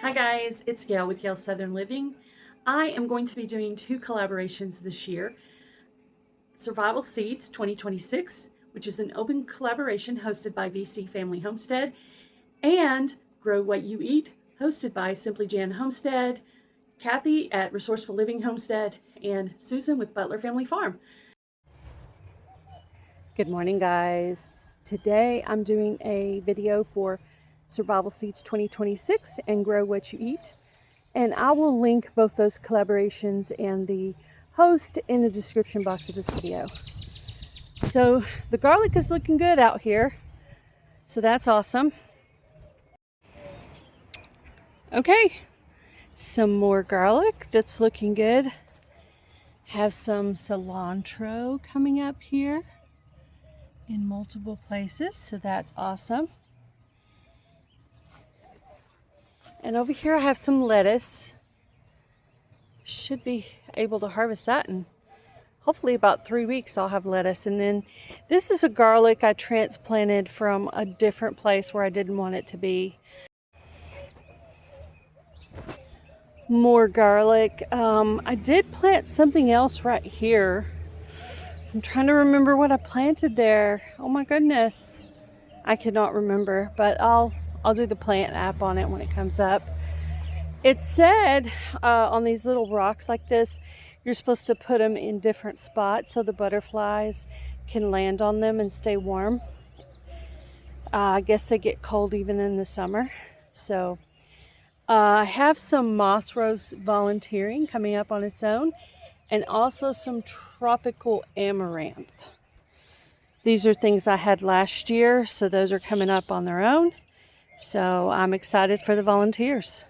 Hi guys, it's Gail with Gail Southern Living. I am going to be doing two collaborations this year. Survival Seeds 2026, which is an open collaboration hosted by VC Family Homestead, and Grow What You Eat, hosted by Simply Jan Homestead, Kathy at Resourceful Living Homestead, and Susan with Butler Family Farm. Good morning guys. Today I'm doing a video for Survival Seeds 2026 and Grow What You Eat. And I will link both those collaborations and the host in the description box of this video. So the garlic is looking good out here. So that's awesome. Okay, some more garlic that's looking good. Have some cilantro coming up here in multiple places. So that's awesome. And over here I have some lettuce. Should be able to harvest that in hopefully about 3 weeks. I'll have lettuce. And then this is a garlic I transplanted from a different place where I didn't want it to be. More garlic. I did plant something else right here. I'm trying to remember what I planted there. Oh my goodness. I cannot remember, but I'll do the plant app on it when it comes up. It said on these little rocks like this, you're supposed to put them in different spots so the butterflies can land on them and stay warm. I guess they get cold even in the summer. So I have some moss rose volunteering coming up on its own, and also some tropical amaranth. These are things I had last year, so those are coming up on their own. So I'm excited for the volunteers.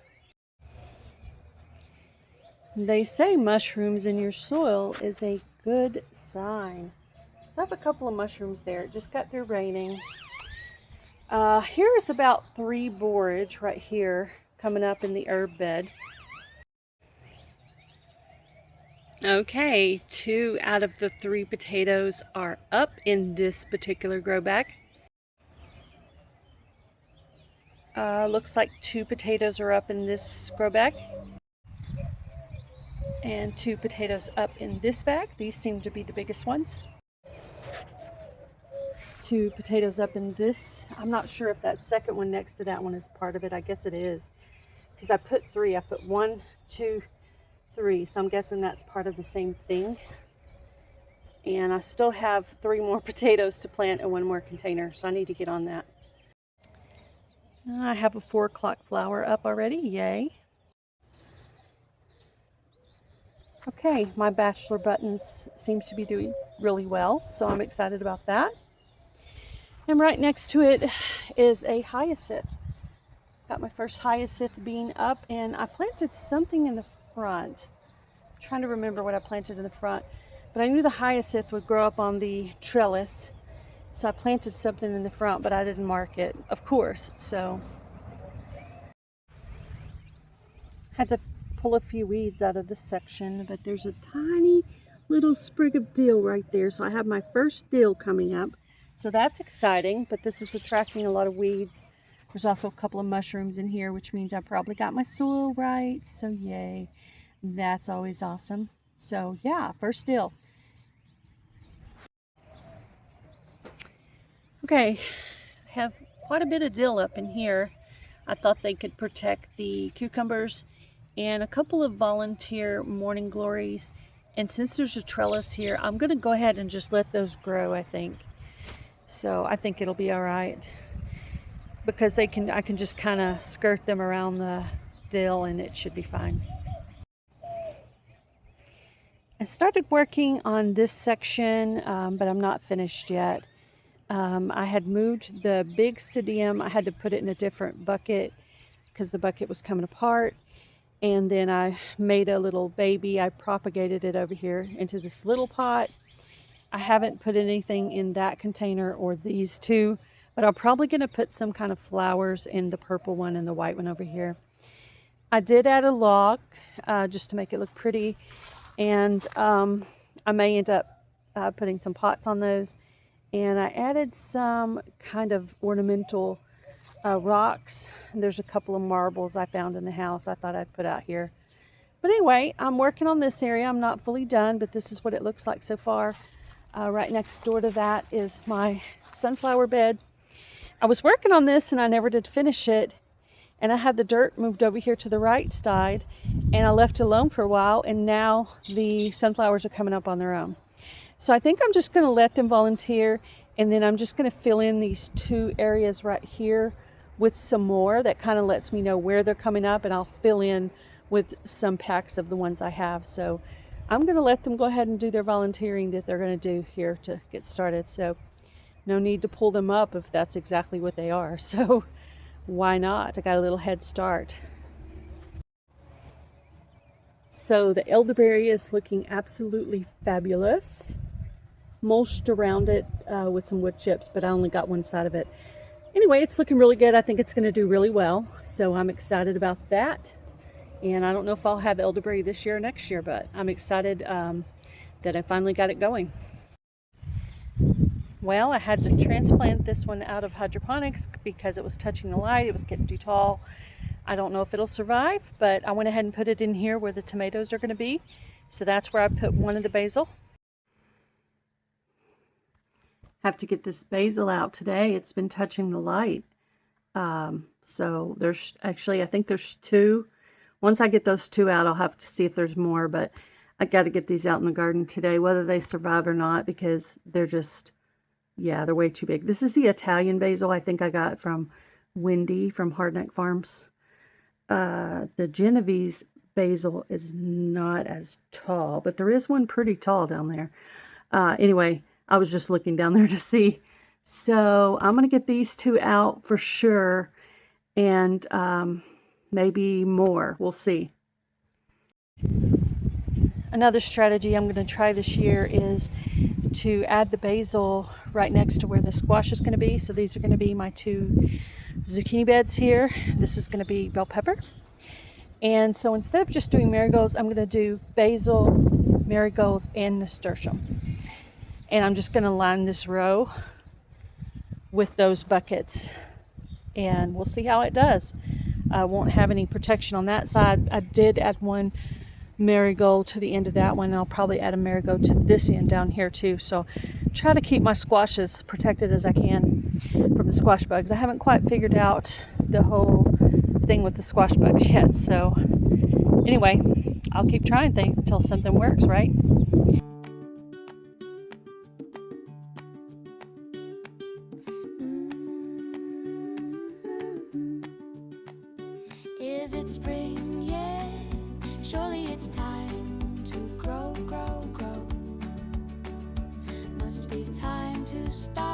They say mushrooms in your soil is a good sign. So I have a couple of mushrooms there. It just got through raining. Here's about 3 borage right here coming up in the herb bed. Okay, 2 out of the 3 potatoes are up in this particular grow bag. Looks like 2 potatoes are up in this grow bag. And 2 potatoes up in this bag. These seem to be the biggest ones. 2 potatoes up in this. I'm not sure if that second one next to that one is part of it. I guess it is, because I put 3. I put 1, 2, 3. So I'm guessing that's part of the same thing. And I still have 3 more potatoes to plant in 1 more container, so I need to get on that. I have a 4 o'clock flower up already. Yay. Okay, my bachelor buttons seems to be doing really well, so I'm excited about that. And right next to it is a hyacinth. Got my first hyacinth bean up, and I planted something in the front. I'm trying to remember what I planted in the front, but I knew the hyacinth would grow up on the trellis, so I planted something in the front, but I didn't mark it, of course. So had to pull a few weeds out of this section, but there's a tiny little sprig of dill right there. So I have my first dill coming up. So that's exciting, but this is attracting a lot of weeds. There's also a couple of mushrooms in here, which means I probably got my soil right. So yay, that's always awesome. So yeah, first dill. Okay, I have quite a bit of dill up in here. I thought they could protect the cucumbers and a couple of volunteer morning glories. And since there's a trellis here, I'm going to go ahead and just let those grow, I think. So I think it'll be all right, because I can just kind of skirt them around the dill and it should be fine. I started working on this section, but I'm not finished yet. I had moved the big psidium. I had to put it in a different bucket because the bucket was coming apart. And then I made a little baby. I propagated it over here into this little pot. I haven't put anything in that container or these 2, but I'm probably going to put some kind of flowers in the purple one and the white one over here. I did add a log just to make it look pretty. And I may end up putting some pots on those. And I added some kind of ornamental rocks. And there's a couple of marbles I found in the house I thought I'd put out here. But anyway, I'm working on this area. I'm not fully done, but this is what it looks like so far. Right next door to that is my sunflower bed. I was working on this and I never did finish it. And I had the dirt moved over here to the right side, and I left it alone for a while, and now the sunflowers are coming up on their own. So I think I'm just going to let them volunteer, and then I'm just going to fill in these 2 areas right here with some more. That kind of lets me know where they're coming up, and I'll fill in with some packs of the ones I have. So I'm going to let them go ahead and do their volunteering that they're going to do here to get started. So no need to pull them up if that's exactly what they are. So why not? I got a little head start. So the elderberry is looking absolutely fabulous. Mulched around it with some wood chips, but I only got one side of it. Anyway, it's looking really good. I think it's going to do really well. So I'm excited about that. And I don't know if I'll have elderberry this year or next year, but I'm excited that I finally got it going. Well, I had to transplant this one out of hydroponics because it was touching the light. It was getting too tall. I don't know if it'll survive, but I went ahead and put it in here where the tomatoes are going to be. So that's where I put one of the basil. Have to get this basil out today. It's been touching the light. So there's actually, I think there's 2. Once I get those 2 out, I'll have to see if there's more, but I got to get these out in the garden today, whether they survive or not, because they're just, yeah, they're way too big. This is the Italian basil I think I got from Wendy from Hardneck Farms. The Genovese basil is not as tall, but there is one pretty tall down there. Anyway, I was just looking down there to see. So I'm going to get these 2 out for sure, and maybe more. We'll see. Another strategy I'm going to try this year is to add the basil right next to where the squash is going to be. So these are going to be my 2 zucchini beds here. This is going to be bell pepper. And so instead of just doing marigolds, I'm going to do basil, marigolds, and nasturtium. And I'm just going to line this row with those buckets. And we'll see how it does. I won't have any protection on that side. I did add one marigold to the end of that one, and I'll probably add a marigold to this end down here too. So try to keep my squash as protected as I can from the squash bugs. I haven't quite figured out the whole thing with the squash bugs yet. So anyway, I'll keep trying things until something works, right? Is it spring yet? Surely it's time to grow, grow, grow. Must be time to start.